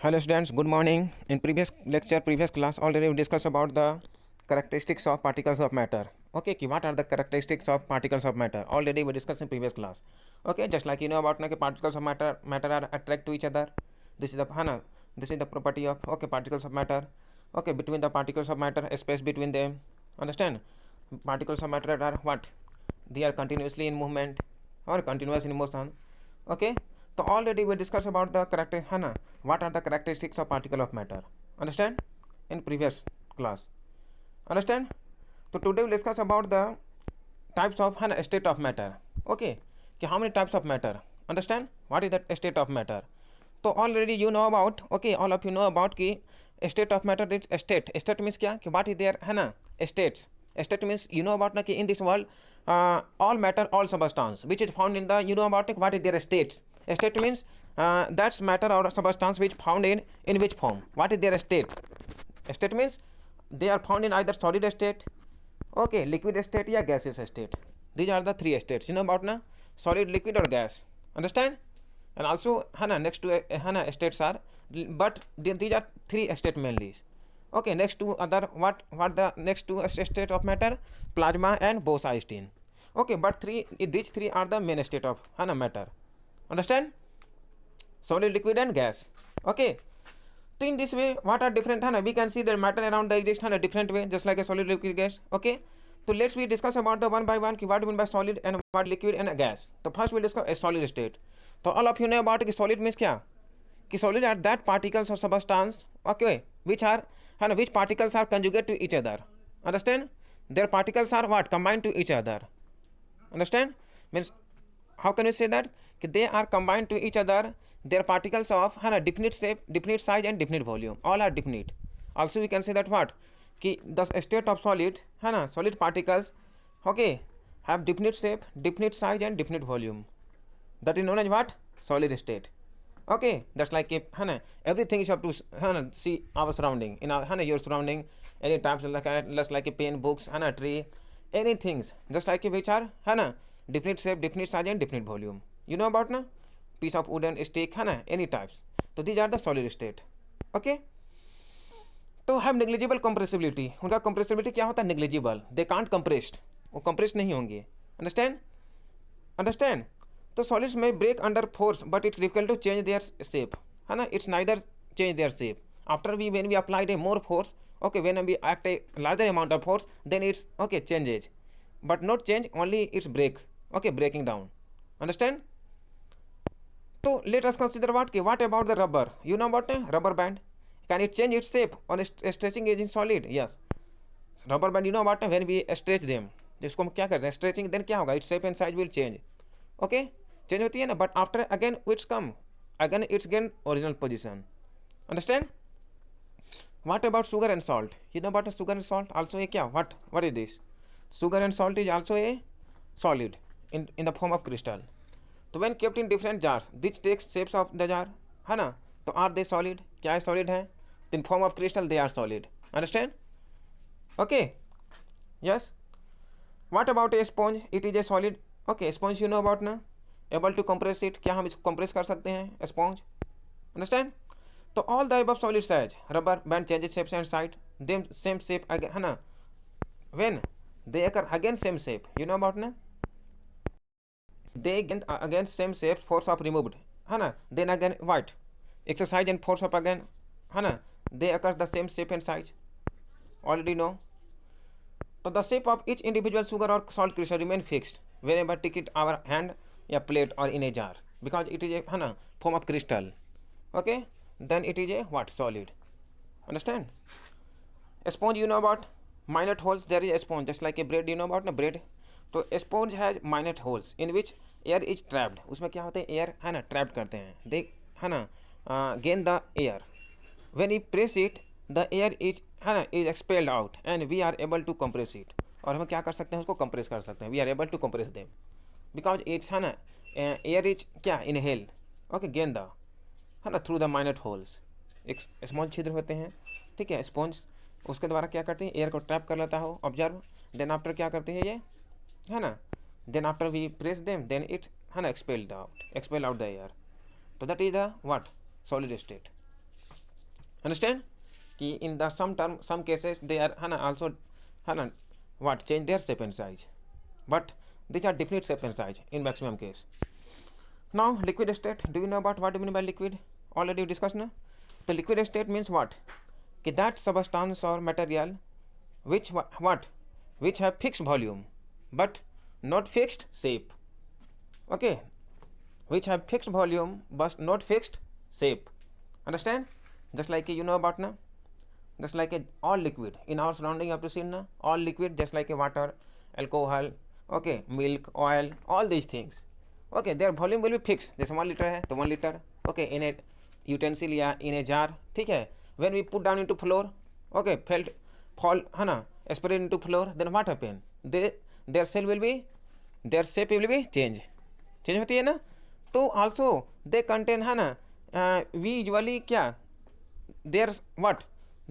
Hello students, good morning. In previous lecture, previous class, already we discussed about the characteristics of particles of matter. Okay, what are the characteristics of particles of matter? Already we discussed in previous class. Okay, just like you know about particles of matter are attract to each other. This is the this is the property of particles of matter. Okay, between the particles of matter, space between them. Understand? Particles of matter are what? They are continuously in movement or continuous in motion. Okay, so already we discussed about the what are the characteristics of particle of matter. Understand? In previous class. Understand? So today we'll discuss about the types of state of matter. Okay, how many types of matter? Understand? What is that state of matter? So already you know about, okay, all of you know about कि state of matter is state means क्या कि what is there है ना states. State means you know about ना कि in this world all matter, all substance which is found in the, you know about what is their states. State means that's matter or substance which found in which form. What is their state? State means they are found in either solid state, okay, liquid state या gaseous state. These are the three states, you know about ना, solid, liquid or gas. Understand? And also next to states are, but these are three state mainly. Okay, next to other, what the next to state of matter? Plasma and Bose-Einstein. Okay, but these three are the main state of matter. Understand? Solid, liquid and gas. Okay, so in this way what are different we can see the matter around the exist in a different way, just like a solid, liquid, gas. Okay, so let's we discuss about the one by one what mean by solid and what liquid and a gas. So first we'll discuss a solid state. So all of you know about solid means क्या कि solid are that particles or substance, okay, which are which particles are conjugate to each other. Understand? Their particles are what? Combined to each other. Understand? Means how can you say that they are combined to each other? Their particles of definite shape, definite size and definite volume, all are definite. Also we can say that what कि the state of solid solid particles, okay, have definite shape, definite size and definite volume. That is known as what? Solid state. Okay, that's like a everything is have to see our surrounding in our your surrounding. Any types like less like a pen, books, tree, anything just like a which are definite shape, definite size and definite volume. You know about na piece of wooden stick any types. So these are the solid state. Okay, तो have negligible compressibility. उनका compressibility क्या होता है? Negligible. They can't compressed, वो compress नहीं होंगे. Understand? Understand? तो solids में break under force but it difficult to change their shape it's neither change their shape after we when we applied a more force, okay, when we act a larger amount of force then it's okay changes, but not change, only it's break, okay, breaking down. Understand? So let us consider what about the rubber? You know about rubber band? Can it change its shape on stretching is in solid? Yes. Rubber band, you know what, when we stretch them, जिसको हम क्या करते हैं stretching, then क्या होगा? Its shape and size will change. Okay, change होती है ना, but after again it's come, again it's gain original position. Understand? what about sugar and salt? You know about sugar and salt also? क्या what is this? Sugar and salt is also a solid in the form of crystal. तो when kept in different jars, this takes shapes of the jar, है ना? तो are they solid? क्या है solid है? In form of crystal they are solid. Understand? Okay. Yes. What about a sponge? It is a solid. Okay, sponge you know about ना? Able to compress it. क्या हम इसको compress कर सकते हैं sponge? Understand? तो all the above solid size rubber band changes shapes and size, them same shape again है ना? When they occur again same shape, you know about ना? They again same shape, force of removed है ना? Then again what? Exercise and force of again है ना? They occur the same shape and size. Already know. So the shape of each individual sugar or salt crystal remain fixed whenever take it our hand या plate or in a jar, because it is a form of crystal. Okay, then it is a what? Solid. Understand? A sponge you know about minute holes. There is a sponge just like a bread, you know about ना bread. तो sponge has minute holes in which air is trapped. उसमें क्या होते हैं? air है ना trapped करते हैं. they है ना gain the air. when we press it the air is है ना is expelled out and we are able to compress it. और हम क्या कर सकते हैं? उसको compress कर सकते हैं. we are able to compress them because it's है ना air is क्या inhale, okay, gain the है ना थ्रू द माइनट होल्स. एक स्मॉल छिद्र होते हैं, ठीक है, स्पॉन्ज उसके द्वारा क्या करते हैं? एयर को ट्रैप कर लेता हो ऑब्जर्व. देन आफ्टर क्या करते हैं ये है ना? Then after we press them then it's है ना एक्सपेल आउट द एयर. तो that is the what? Solid state. Understand कि in the some cases they are है ना आल्सो है ना what change their shape and size, but these are definite shape and size in maximum case. Now liquid state, do you know about what do you mean by liquid? Already discussed na. The liquid state means what? कि that substance or material which what which have fixed volume but not fixed shape. Okay, which have fixed volume but not fixed shape. Understand? Just like you know about na, just like a all liquid in our surrounding you have to see na, all liquid just like a water, alcohol, okay, milk, oil, all these things, okay, their volume will be fixed. जैसे 1 liter है तो 1 liter, okay, in a utensil या in a jar, ठीक है. When we put down into floor, okay, fall है ना, spread into floor, then what happen? Their shape will be change होती है ना. तो also they contain है ना, we usually क्या, their what,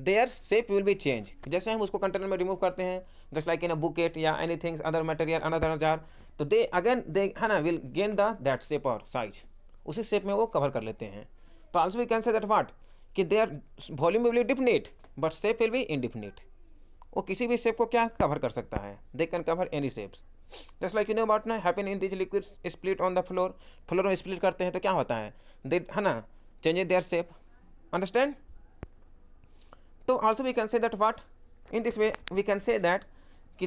their shape will be change. जैसे हम उसको कंटेनर में रिमूव करते हैं, just like in a bucket या anything other material another jar, तो दे अगेन दे है ना will gain the that shape और साइज, उसी शेप में वो कवर कर लेते हैं. तो also we can say that what कि their volume will be definite but shape will be indefinite. वो किसी भी शेप को क्या कवर कर सकता है, they can cover any shapes. Just like you know about ना happen in this liquids split on the floor में स्प्लिट करते हैं तो क्या होता है, दे है ना चेंज देयर शेप. अंडरस्टैंड? तो also we can say that what, in this way we can say that कि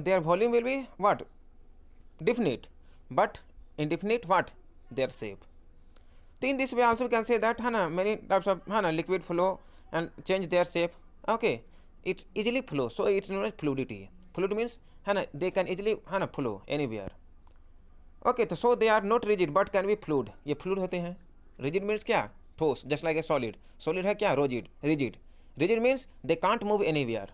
their volume will be what, definite but indefinite what, their shape. तो in this way also we can say that है ना many types of है ना liquid flow and change their shape. Okay, it easily flow, so it's known as fluidity. Fluid means है ना they can easily है ना flow anywhere. Okay, तो so they are not rigid but can be fluid. ये fluid होते हैं. Rigid means क्या, ठोस, just like a solid है क्या, rigid means they can't move anywhere.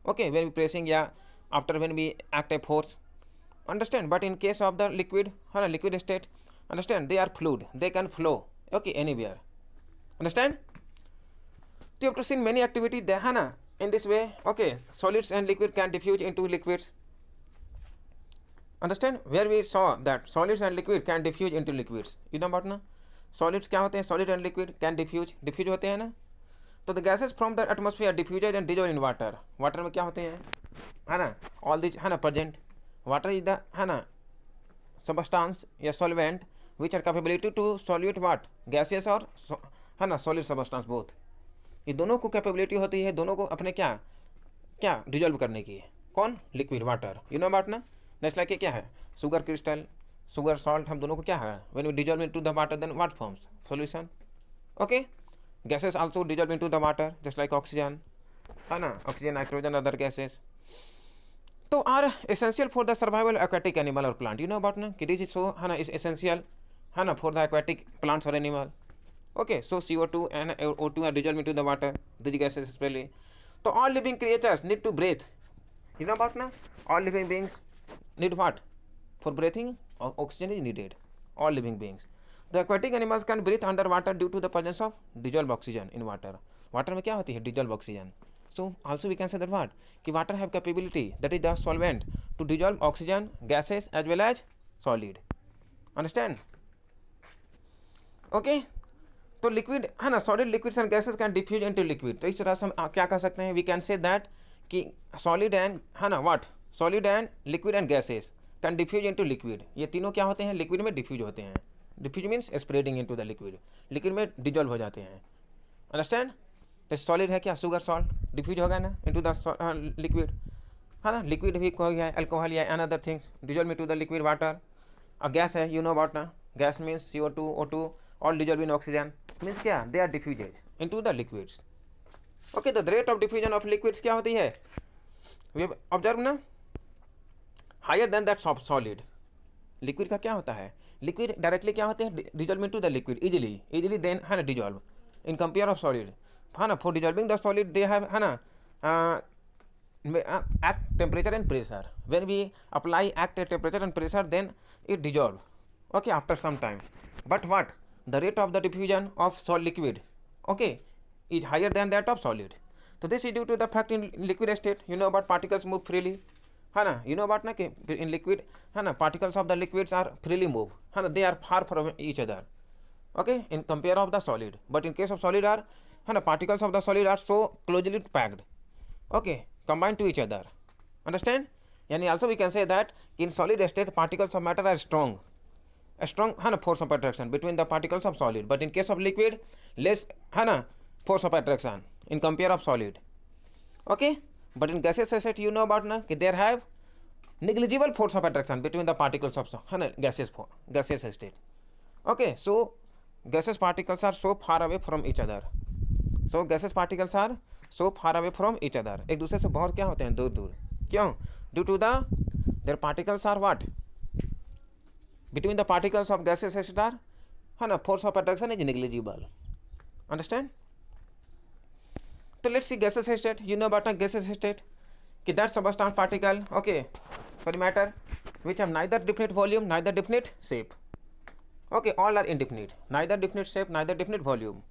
Okay, when we pressing yeah, after when we act a force. Understand? But in case of the liquid liquid state, understand, they are fluid, they can flow, okay, anywhere. Understand? So you have to see many activity there है ना in this way. Okay, solids and liquid can diffuse into liquids. Understand? Where we saw that solids and liquid can diffuse into liquids. You know about ना, solids क्या होते हैं, solid and liquid can diffuse होते हैं ना. तो the gases from the atmosphere diffuse and dissolve in water. Water में क्या होते हैं है ना, ऑल दिस है ना प्रेजेंट. वाटर इज द है ना सबस्टांस या solvent which are capability to solute what, gases और है ना सॉलिड सबस्टांस बोथ. ये दोनों को कैपेबिलिटी होती है दोनों को अपने क्या डिजॉल्व करने की. कौन, liquid, water. You know about ना. नेक्स्ट लाइक क्या है, शुगर क्रिस्टल, शुगर सॉल्ट, हम दोनों को क्या है, when we dissolve into the water then what forms, solution. Okay, gases also dissolve into the water just like oxygen है ना, oxygen, nitrogen, other gases. तो are essential for the survival of aquatic animal or plant. You know about ना कि this is so है ना is essential है ना for the aquatic plants or animal. Okay, so CO2 and O2 are dissolved into the water, these gases especially. तो all living creatures need to breathe. You know about ना, all living beings need what, for breathing oxygen is needed, all living beings. The aquatic animals can breathe underwater due to the presence of dissolved oxygen in water. Water में क्या होती है, dissolved oxygen. So also we can say that what कि water have capability, that is the solvent, to dissolve oxygen, gases as well as solid. Understand? Okay, तो liquid है ना, solid, liquids and gases can diffuse into liquid. तो इस तरह से हम क्या कह सकते हैं, we can say that कि solid and है ना what, solid and liquid and gases can diffuse into liquid. ये तीनों क्या होते हैं, liquid में diffuse होते हैं. Diffuse means spreading into the liquid में डिजॉल्व हो जाते हैं. अंडरस्टैंड? तो सॉलिड है क्या, शुगर सॉल्ट, डिफ्यूज होगा ना इनटू द लिक्विड है ना. लिक्विड भी कोई है अल्कोहल या another things dissolve into the liquid water. और गैस है, यू नो अबाउट ना, gas means CO2, O2 all dissolve in oxygen, means क्या, they are diffuses into the liquids. Okay, the rate of diffusion of liquids क्या होती है, we observe ना, higher than that of solid. Liquid का क्या होता है, लिक्विड डायरेक्टली क्या होते हैं, dissolve into the liquid easily than है ना dissolve in compare of solid है ना. For dissolving the solid they have है ना act temperature and pressure. When we apply act temperature and pressure then it dissolve, okay, after some time. But what, the rate of the diffusion of solid liquid, okay, is higher than that of solid. So this is due to the fact in liquid state, you know about particles move freely है ना. You know about ना कि इन liquid है ना particles of the liquids are freely move है ना, they are far from each other, okay, in compare of the solid. But in case of solid are है ना, particles of the solid are so closely packed, okay, combined to each other. Understand? यानी also we can say that in solid state particles of matter are strong, a strong है ना force of attraction between the particles of solid, but in case of liquid less है ना force of attraction in compare of solid. Okay, but in gaseous state you know about ना कि there have negligible force of attraction between the particles of है ना gaseous state. Okay, so gaseous particles are so far away from each other. So gaseous particles are so far away from each other. एक दूसरे से बहुत क्या होते हैं, दूर दूर. क्यों? Due to the their particles are what? Between the particles of gaseous state are है ना force of attraction is negligible. Understand? So let's see gaseous state. You know about a gaseous state कि that substance particle, okay, for matter which have neither definite volume neither definite shape. Okay, all are indefinite, neither definite shape neither definite volume.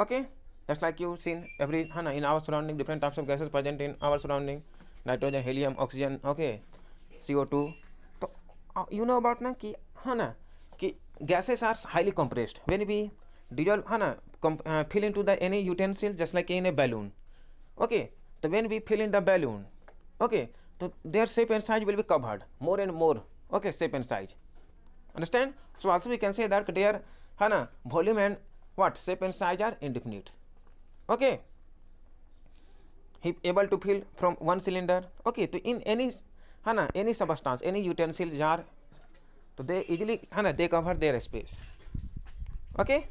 Okay, just like you seen every in our surrounding different types of gases present in our surrounding, nitrogen, helium, oxygen, okay, CO2. तो you know about ना कि कि gases are highly compressed when we dissolve fill into the any utensil just like in a balloon. Okay, so when we fill in the balloon, okay, so their shape and size will be covered more and more, okay, shape and size. Understand? So also we can say that their volume and what shape and size are indefinite. Okay, he able to fill from one cylinder. Okay, so in any substance, any utensil jar, so they easily they cover their space. Okay,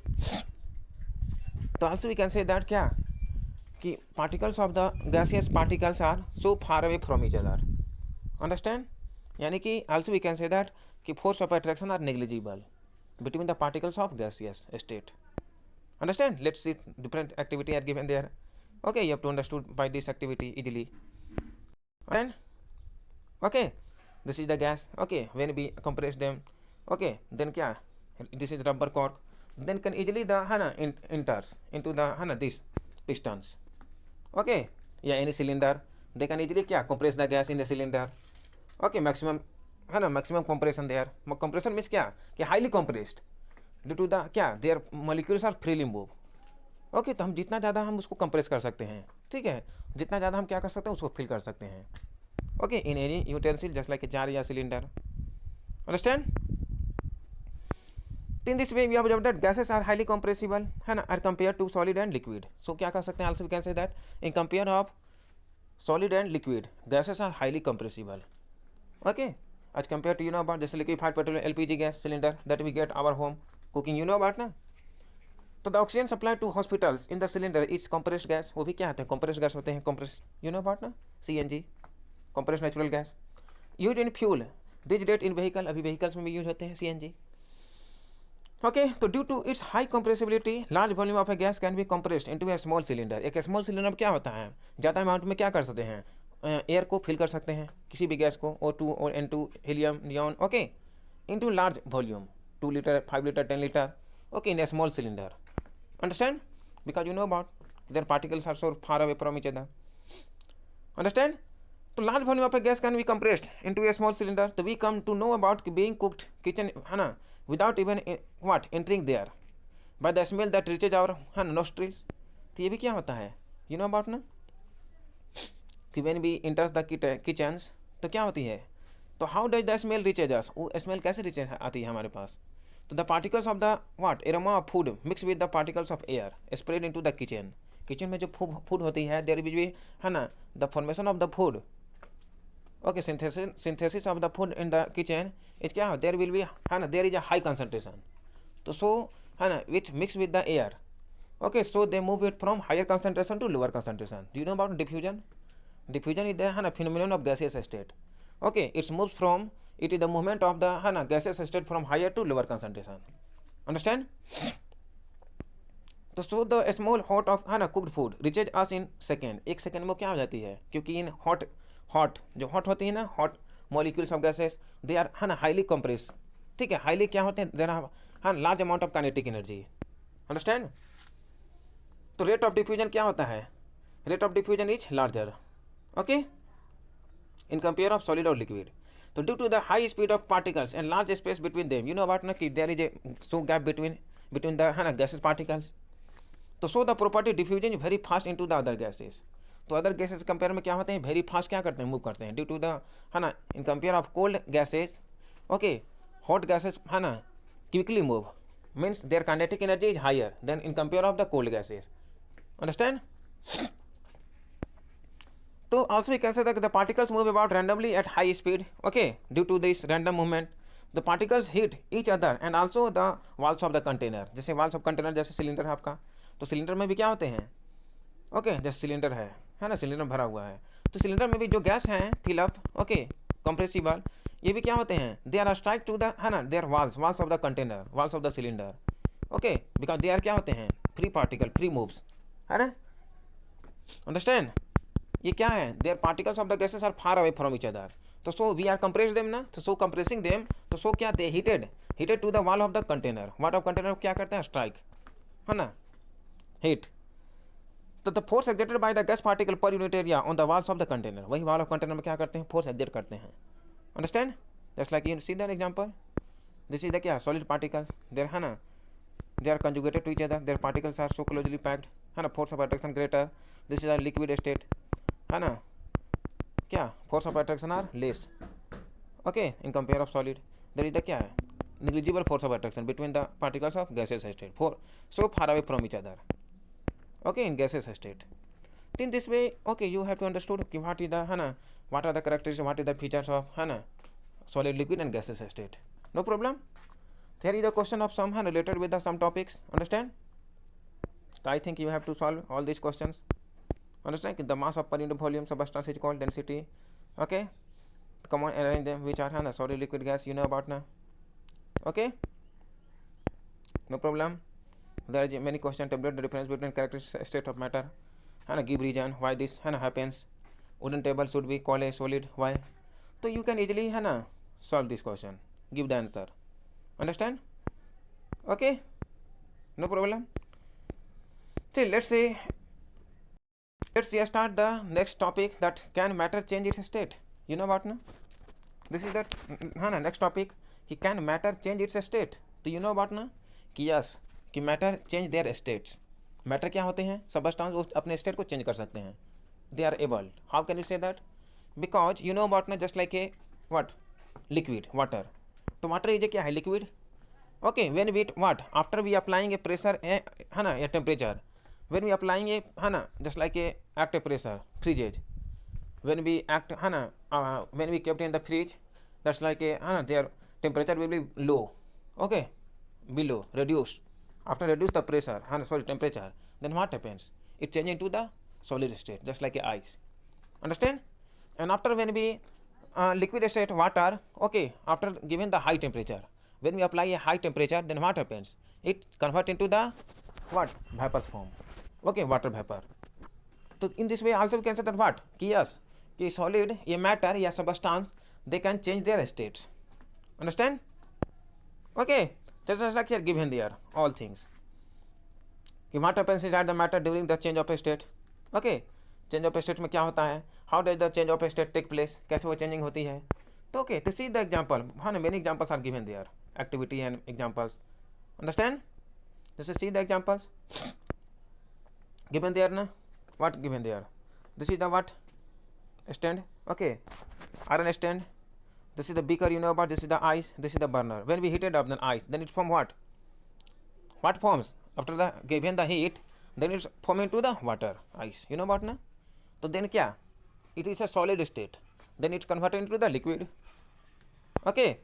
so also we can say that क्या कि particles of the gaseous particles are so far away from each other. Understand? यानी कि also we can say that कि force of attraction are negligible between the particles of gaseous state. Understand? Let's see different activity are given there. Okay, you have to understood by this activity easily. And okay, this is the gas. Okay, when we compress them, okay, then क्या, this is rubber cork, then can easily the enters into the this pistons. Okay, yeah, any cylinder they can easily क्या compress the gas in the cylinder. Okay, maximum maximum compression there. Compression means क्या कि highly compressed due to the क्या their molecules are freely move. Okay, तो हम जितना ज़्यादा हम उसको कंप्रेस कर सकते हैं, ठीक है, जितना ज़्यादा हम क्या कर सकते हैं उसको फिल कर सकते हैं. Okay, in any utensil just like a jar या cylinder. Understand? In this way we have observed that gases are highly compressible है ना, are compare to solid and liquid. So क्या कर सकते हैं, also we can say that in compare of solid and liquid gases are highly compressible. Okay, as compared to you know about just liquefied petroleum LPG gas cylinder that we get our home cooking, you know about ना. तो the oxygen supply to hospitals in the cylinder is compressed gas. वो भी क्या होते हैं, compressed gas होते हैं. Compress you know about ना, CNG, compressed natural gas, use in fuel this date in vehicle. अभी व्हीकल्स में भी यूज होते हैं CNG. ओके, तो due to its high compressibility large volume of a gas can be compressed into a small cylinder. एक small cylinder में क्या होता है, ज़्यादा अमाउंट में क्या कर सकते हैं, एयर को फिल कर सकते हैं, किसी भी गैस को, O2 और N2, helium, neon, okay, into large volume 2 litre, 5 litre, 10 litre, okay, in A small cylinder. Understand? Because you know about their particles are so far away from each other. Understand? So large volume of a gas can be compressed into a small cylinder. So we come to know about being cooked kitchen without even what entering there by the smell that reaches our nostrils. तो ये भी क्या होता है, you know about ना कि when we enters the kitchens तो क्या होती है, तो how does the smell reaches us, वो smell कैसे reaches आती है हमारे पास. तो the particles of the what aroma of food mix with the particles of air spread into the kitchen. Kitchen में जो फूड होती है देयर विल बी है ना the formation of the food. Okay, synthesis of the food in the kitchen is क्या, there will be है ना there is a high concentration. तो सो है ना which mix with the air. Okay, so they move it from higher concentration to lower concentration. Do you know about diffusion? Diffusion is the है ना phenomenon of gaseous state. Okay, it's moves from, it is the movement of the gaseous state from higher to lower concentration. Understand? तो so the small hot of cooked food reaches us in second. एक second में क्या हो जाती है, क्योंकि in hot जो hot होती है ना, hot molecules of gases they are highly compress. ठीक है, हाईली क्या होते हैं, there are large amount of kinetic energy. Understand? तो रेट ऑफ डिफ्यूजन क्या होता है, rate of diffusion is larger. Okay, in compare of solid और liquid. So due to the high speed of particles and large space between them, you know about ना कि there is a so gap between the gaseous particles. तो so the property diffusion very fast into the other gases. तो other gases compare में क्या होते हैं, very fast क्या करते हैं, मूव करते हैं, ड्यू टू द, है ना, in compare of cold gases, okay, hot gases, है ना, quickly move, means their kinetic energy is higher than in compare of the cold gases, understand. तो also we can say that the particles move about randomly at high speed, okay, due to this random movement the particles hit each other and also the walls of the container। जैसे walls of container, जैसे cylinder है आपका, तो cylinder में भी क्या होते हैं, ओके, जैसे सिलेंडर है ना, सिलेंडर भरा हुआ है, तो सिलेंडर में भी जो गैस है फिलअप, ओके, कंप्रेसिबल, ये भी क्या होते हैं, they are strike to the, है ना, they are walls of the container, walls of the cylinder, okay, because they are क्या होते हैं, फ्री पार्टिकल, फ्री मूव्स, है ना, अंडरस्टैंड। ये क्या है, their particles of the gases are far away from each other, तो so we are compress them ना, तो सो कंप्रेसिंग देम, तो सो क्या, they hitted to the wall of the container, wall of container क्या करते हैं, strike, है ना, हिट, तो the force exerted by the gas particle per unit area on the walls of the container, वही wall of container में क्या करते हैं, फोर्स एक्सर्ट करते हैं, understand. Just like you see that example, this is the क्या, solid particles, there, है ना, they are conjugated to each other, their particles are so closely packed, है ना, force of attraction greater, this is a liquid state, है ना, क्या, force of attraction are less, okay, in compare of solid, there is the क्या है, negligible force of attraction between the particles of gaseous state, for so far away from each other, okay, in gaseous state। In this way, okay, you have to understood कि what is the, है ना, what are the characteristics, what is the features of, है ना, solid, liquid and gaseous state, no problem। There is a question of some, है ना, related with the some topics, understand। So I think you have to solve all these questions, understand। The mass of per unit volume substance is called density, okay, come on, arrange them, which are, है ना, solid, liquid, gas, you know about now, okay, no problem। There are many questions, tabulate the difference between characteristic state of matter, है ना, give reason why this, है ना, happens, wooden table should be called a solid, why, तो you can easily, है ना, solve this question, give the answer, understand, okay, no problem। So let's start the next topic, that can matter change its state, you know what ना, this is that, है ना, next topic कि can matter change it's state, तो you know about ना कि yes, कि matter change their states, matter क्या होते हैं, सबस्टांस अपने स्टेट को चेंज कर सकते हैं, they are able, how can you say that, because you know about ना, just like a what, liquid, water, तो वाटर इज ए क्या है, liquid, okay, when we what, after we applying a pressure, है ना, या temperature, when we applying a, है ना, just like a act a pressure, freezes, when we act, है ना, when we kept in the fridge, that's like ए, है ना, there temperature will be low, okay, below, reduced, after reduce the pressure, sorry, temperature, then what happens, it change into the solid state, just like a ice, understand। And after when we liquid state water, okay, after given the high temperature, when we apply a high temperature, then what happens, it convert into the what, vapor form, okay, water vapor। So in this way also we can say that what, कि yes, कि solid, ये matter या substance, they can change their states, understand, okay, just like here given there all things, कि what happens inside the matter during the change of a state, okay, change of a state में क्या होता है, how does the change of a state take place, कैसे वो changing होती है, तो okay, to see the example, हाँ ना, many examples are given there, activity and examples, understand, just see the examples given there ना, what given there, this is the what, stand, okay, iron stand, this is the beaker, you know about, this is the ice, this is the burner, when we heated up the ice, then it form what forms, after the given the heat, then it's form into the water, ice, you know about na, so then kya, it is a solid state, then it's converted into the liquid, okay,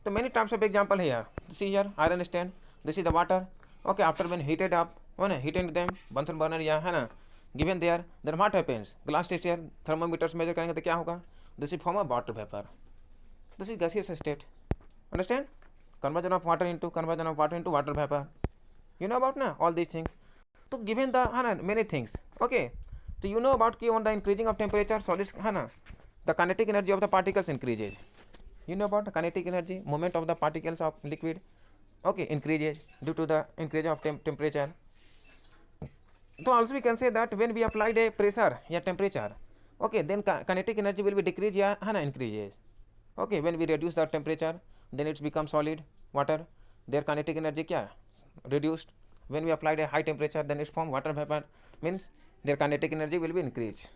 so many types of example here, see here, iron stand, this is the water, okay, after when heated up, when heated them, Bunsen burner या है ना, given there, then what happens, glass test here, thermometers measure करेंगे तो क्या होगा, this is form of water vapor, this is gaseous state, understand, conversion of water into water vapor, you know about na all these things, so given the many things, okay, so you know about ki on the increasing of temperature, solids, the kinetic energy of the particles increases, you know about the kinetic energy, movement of the particles of liquid, okay, increases due to the increase of temperature, so also we can say that when we applied a pressure या temperature, okay, then kinetic energy will be decreased या increases, okay, when we reduce the temperature, then it's become solid water, their kinetic energy क्या reduced, when we applied a high temperature, then it's formed water vapor, means their kinetic energy will be increased.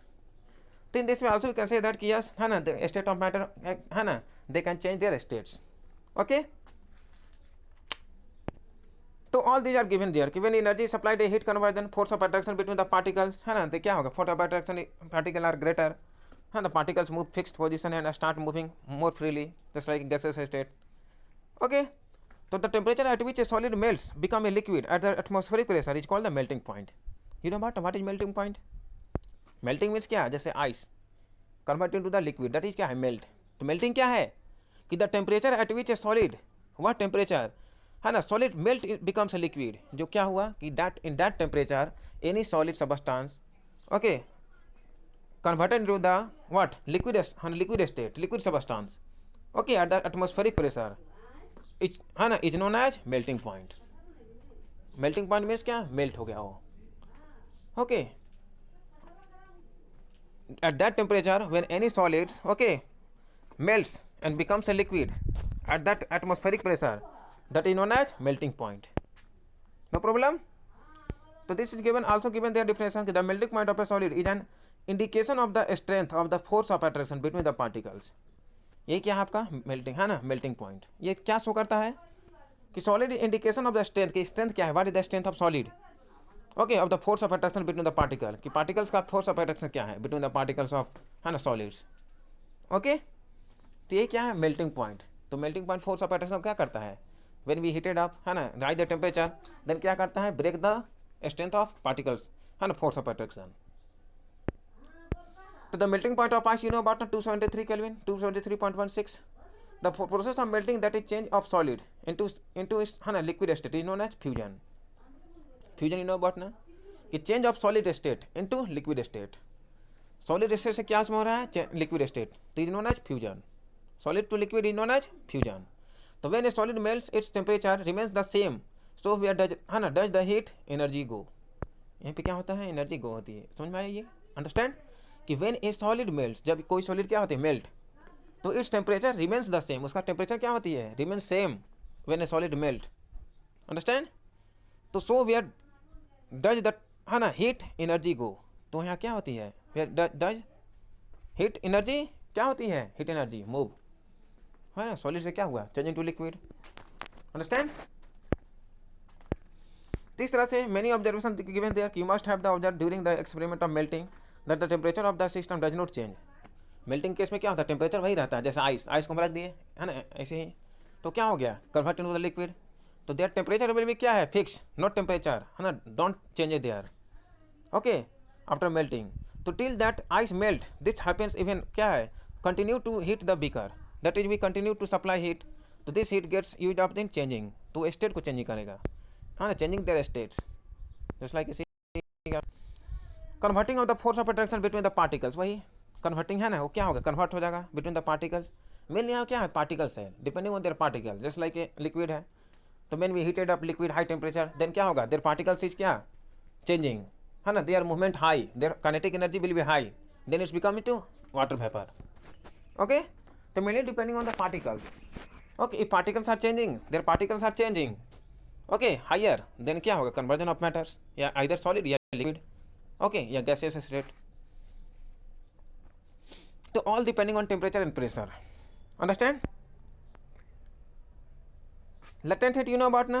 So in this way also we can say that कि yes है ना, the state of matter है ना, they can change their states. Okay. तो all these are given there कि when energy is supplied, a heat conversion, force of attraction between the particles है ना, तो क्या होगा, force of attraction particle are greater, है ना, particles move fixed position and start moving more freely just like gaseous state. Okay. So the temperature at which a solid melts become a liquid at the atmospheric pressure is called the melting point. You know what is melting point? Melting means क्या, जैसे ice convert into the liquid, that is क्या है, melt. तो melting क्या है कि the temperature at which a solid, what temperature है ना, solid melt becomes a liquid, जो क्या हुआ कि that in that temperature any solid substance okay converted into the what liquid state, liquid substance okay at the atmospheric pressure है ना is known as melting point. Melting point means क्या, melt हो गया वो. Okay, at that temperature when any solids okay melts and becomes a liquid at that atmospheric pressure, that is known as melting point. No problem. So this is given, also given their definition, the melting point of a solid is an indication of the strength of the force of attraction between the particles. ये क्या है आपका melting है ना, melting point. ये क्या show करता है कि solid indication of the strength, की स्ट्रेंथ क्या है, what is the strength of solid okay of the force of attraction between the particle, कि पार्टिकल्स का फोर्स ऑफ अट्रैक्शन क्या है बिटवीन द पार्टिकल्स ऑफ है ना सॉलिड्स. ओके, तो ये क्या है मेल्टिंग पॉइंट. तो melting point force of attraction क्या करता है, व्हेन वी हीटेड अप है ना राइज द टेम्परेचर, देन क्या करता है, break the strength of particles है ना, force of attraction. So the melting point of ice, you know about 273 Kelvin, 273.16. The process of melting, that is change of solid into its liquid state, is known as fusion. Fusion you know about ना, कि change of solid state into liquid state. Solid state से क्या हो रहा है, liquid state, तो is known as fusion. Solid to liquid is known as fusion. तो when a solid melts, its temperature remains the same. So where does the heat energy go? यहाँ पे क्या होता है, एनर्जी गो होती है. समझ में आया ये, अंडरस्टैंड कि व्हेन ए सॉलिड मेल्ट्स, जब कोई सॉलिड क्या होती है मेल्ट, तो its temperature remains the same, उसका टेम्परेचर क्या होती है, remains same when A solid melt. Understand. तो सो वेयर डज द है ना हीट एनर्जी गो, तो यहाँ क्या होती है, वेयर डज हीट एनर्जी क्या होती है, हीट एनर्जी मूव है ना, सॉलिड से क्या हुआ, चेंजिंग टू लिक्विड. अंडरस्टैंड. इस तरह से many observation given there, you must have the observe during the experiment of melting that the temperature of the system does not change. Melting case में क्या होता है, टेम्परेचर वही रहता है, जैसे आइस को हम रख दिए है ना ऐसे ही, तो क्या हो गया, कन्वर्ट इनटू द लिक्विड. तो देयर टेम्परेचर विल बी क्या है, फिक्स, नॉट टेम्परेचर है ना, don't change it there okay after melting. तो till that ice melt this happens even क्या है, continue to heat the beaker, that is we continue to supply heat. तो this heat gets use of in changing, तो state को changing करेगा है ना, changing their states just like इसी. Converting of the force of attraction between the particles, वही converting है ना, वो क्या होगा, कन्वर्ट हो जाएगा बिटवीन द पार्टिकल्स. मेन यहाँ क्या है, पार्टिकल्स है, depending on their particle, just like a liquid है. तो main we heated up liquid high temperature, then क्या होगा, देयर पार्टिकल्स इज क्या चेंजिंग है ना, their movement high, their kinetic energy will be high, then it's become to water vapour. Okay, तो mainly depending on the particles. Okay, if particles are changing, their particles are changing okay higher, then क्या होगा, conversion of matters, या either solid या liquid okay या gaseous state. तो all depending on temperature and pressure. Understand. latent heat you know about ना,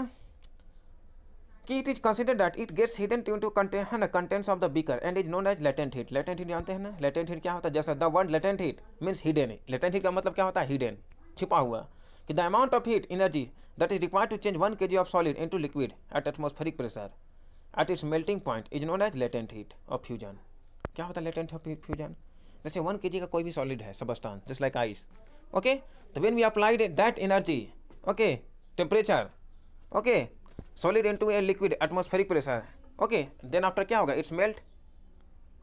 कि it is considered that it gets hidden due to contents of the beaker and is known as latent heat. latent heat जानते हैं ना, latent heat क्या होता है, जैसा the word latent heat means hidden. latent heat का मतलब क्या होता है, hidden, छिपा हुआ, कि the amount of heat energy that is required to change 1 kg of solid into liquid at atmospheric pressure at its melting point is known as latent heat of fusion. क्या होता है latent heat of fusion, जैसे 1 kg का कोई भी solid है substance just like ice okay, तो when we applied that energy okay temperature okay solid into a liquid atmospheric pressure okay, then after क्या होगा, इट्स मेल्ट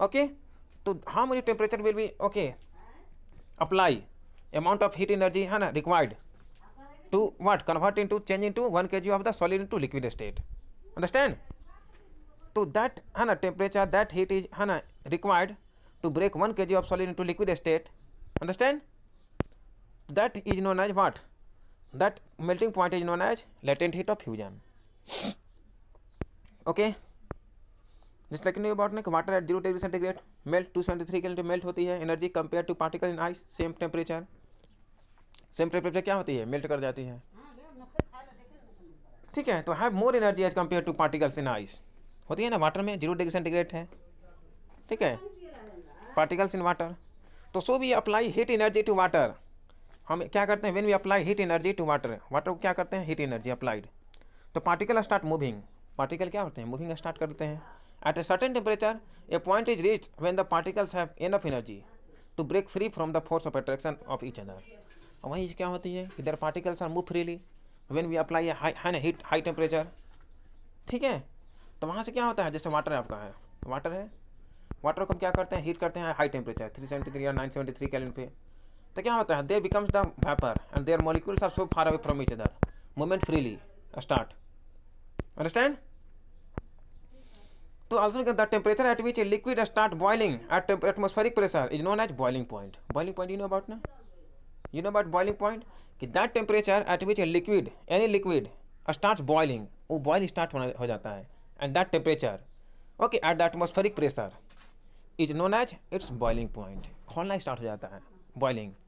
ओके. तो how many temperature will be okay apply amount of heat energy है ना required to what, convert into, change into 1 kg of the solid into liquid state. Understand. तो that है ना temperature, that heat is है ना required to break 1 kg of solid into liquid state. Understand. That is known as what, that melting point is known as latent heat of fusion. Okay, just like knew about ना water at 0 degree centigrade melt 273 kelvin melt होती है energy compare to particle in ice same temperature क्या होती है, melt कर जाती है, ठीक है। तो have more energy as compare to particles in ice, होती है ना, वाटर में 0 डिग्री सेंटीग्रेड है, ठीक है, पार्टिकल्स इन वाटर। तो so we apply heat energy to water, हम क्या करते हैं, when we apply heat energy to water, water को क्या करते हैं, हीट एनर्जी अप्लाइड, तो पार्टिकल स्टार्ट मूविंग, पार्टिकल क्या होते हैं, मूविंग स्टार्ट करते हैं। At a certain temperature a point is reached when the particles have enough energy to break free from the force of attraction of each other. और वहीं क्या होती है, इधर particles are move freely when we apply heat high temperature, ठीक है। तो वहाँ से क्या होता है, जैसे वाटर आपका है, वाटर है, वाटर को हम क्या करते हैं, हीट करते हैं हाई टेम्परेचर 373 या 973 केल्विन पे, तो क्या होता है, they becomes the vapour and their molecules are so far away from each other, movement freely start, understand. तो also the temperature at which a liquid start boiling at atmospheric pressure is known as boiling point. Boiling point you know about na? You know about boiling point? कि that temperature at which a liquid, any liquid starts boiling, वो boil start हो जाता है, and that temperature, okay, at the atmospheric pressure is known as its boiling point. खोलना start हो जाता है, boiling.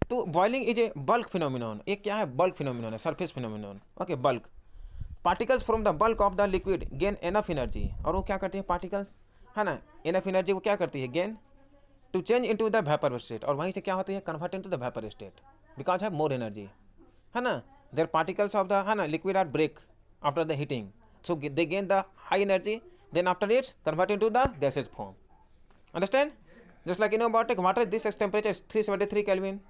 तो boiling is a bulk phenomenon. ये क्या है, bulk phenomenon है, surface phenomenon, okay, bulk. Particles from the bulk of the liquid gain enough energy, और वो क्या करती है पार्टिकल्स, है ना, एनफ एनर्जी को क्या करती है, gain to change into the vapour state, और वहीं से क्या होती है, convert into the vapour state, because have more energy, है ना, देयर पार्टिकल्स ऑफ द, है ना, liquid are break after the heating, so they gain the high energy, then after its convert into the gases form, understand. Just like you know about water, this temperature 373 kelvin,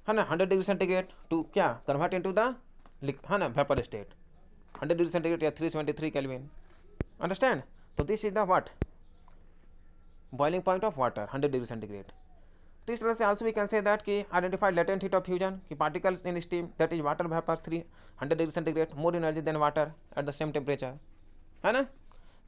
है ना, 100 degree centigrade to क्या convert into the, है ना, vapour state 100 degree centigrade या 373 kelvin, understand. तो this is the what, boiling point of water 100 degree centigrade. तो इस तरह से also we can say that कि identify latent heat of fusion, कि particles in steam that is water vapour 300 degree centigrade more energy than water at the same temperature, है ना।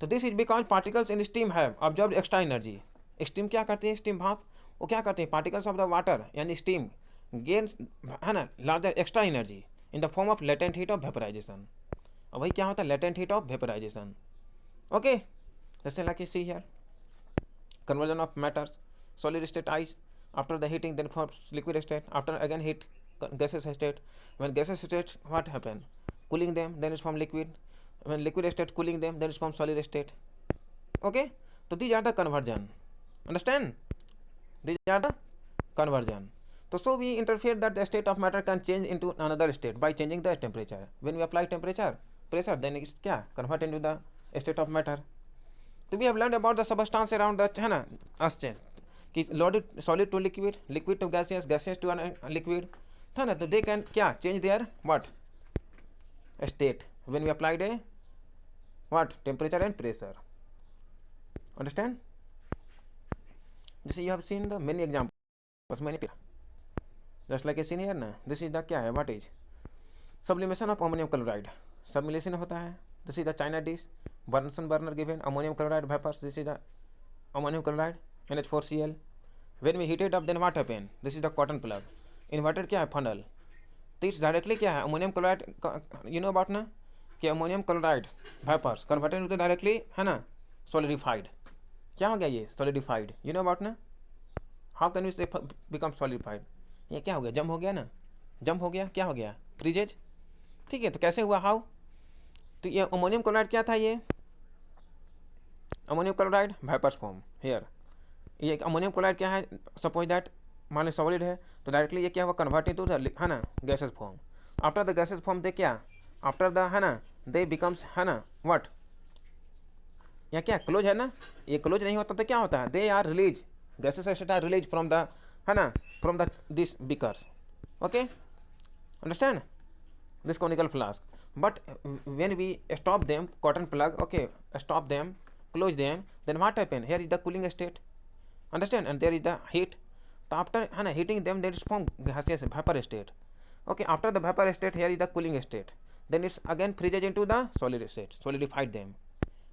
तो this is because particles in steam have observe extra energy, steam क्या करती है, steam भाप, वो क्या करते हैं, पार्टिकल्स ऑफ द वाटर यानी स्टीम गेन्स, है ना, larger extra energy in the form of latent heat of vaporisation, और वही क्या होता है, latent heat of vaporisation, okay. जैसे like see here, conversion of matters, solid state ice, after the heating then forms liquid state, after again heat gaseous state, when gaseous state what happen, cooling them then is form liquid, when liquid state cooling them then is form solid state, okay. So these are the conversion, understand, these are the conversion. So we interfere that the state of matter can change into another state by changing the temperature. When we apply temperature pressure then it's क्या convert into the state of matter. तो we have learned about the substance around the, है ना, state, कि loaded solid to liquid, liquid to gaseous, gaseous to liquid, था ना, तो they can क्या change their what state when we applied a what temperature and pressure, understand. जैसे you have seen the many examples, many, just like a seen here ना, this is the क्या है, what is sublimation of ammonium chloride, sublimation होता है, this is the China dish, Bunsen burner given ammonium chloride vapors, this is the ammonium chloride NH4Cl, when we heat it up then what happen, this is the cotton plug, inverted क्या है, funnel, तो इस directly क्या है, ammonium chloride, you know about ना, कि ammonium chloride vapours converted होते directly, है ना, सॉलिडिफाइड, क्या हो गया ये सॉलिडिफाइड, यू नो अबाउट ना, how can we become solidified, ये क्या हो गया, जम हो गया ना, जम हो गया, क्या हो गया, फ्रीजेज, ठीक है। तो कैसे हुआ, हाउ, तो ये अमोनियम क्लोराइड क्या था, ये ammonium chloride vapours form here, ये अमोनियम क्लोराइड क्या है, सपोज दैट मान लो सॉलिड है, तो डायरेक्टली ये क्या हुआ, कन्वर्ट इनटू द, है ना, gases form, after the gases form they क्या, आफ्टर द, है ना, दे बिकम्स, है ना, व्हाट, या क्या क्लोज है ना, ये क्लोज नहीं होता तो क्या होता है, they are release, gases etcetera release from the, है ना, from the this beakers, okay, understand, this conical flask, but when we stop them, cotton plug, okay, stop them, close them, then what happen, here is the cooling state, understand, and there is the heat, so after, है ना, heating them there is form gaseous vapor state, okay, after the vapor state here is the cooling state, then it's again freezes into the solid state, solidified them.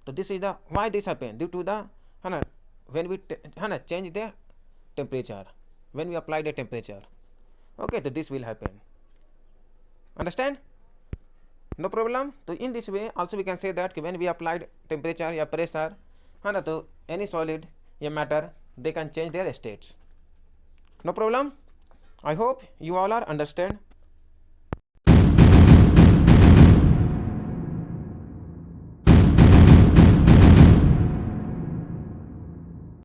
So this is the why this happen, due to the, है ना, when we, है ना, change the temperature, when we apply the temperature, okay, so this will happen, understand. No problem. So in this way also we can say that when we applied temperature or pressure, है ना, तो any solid या matter they can change their states. No problem. I hope you all are understand.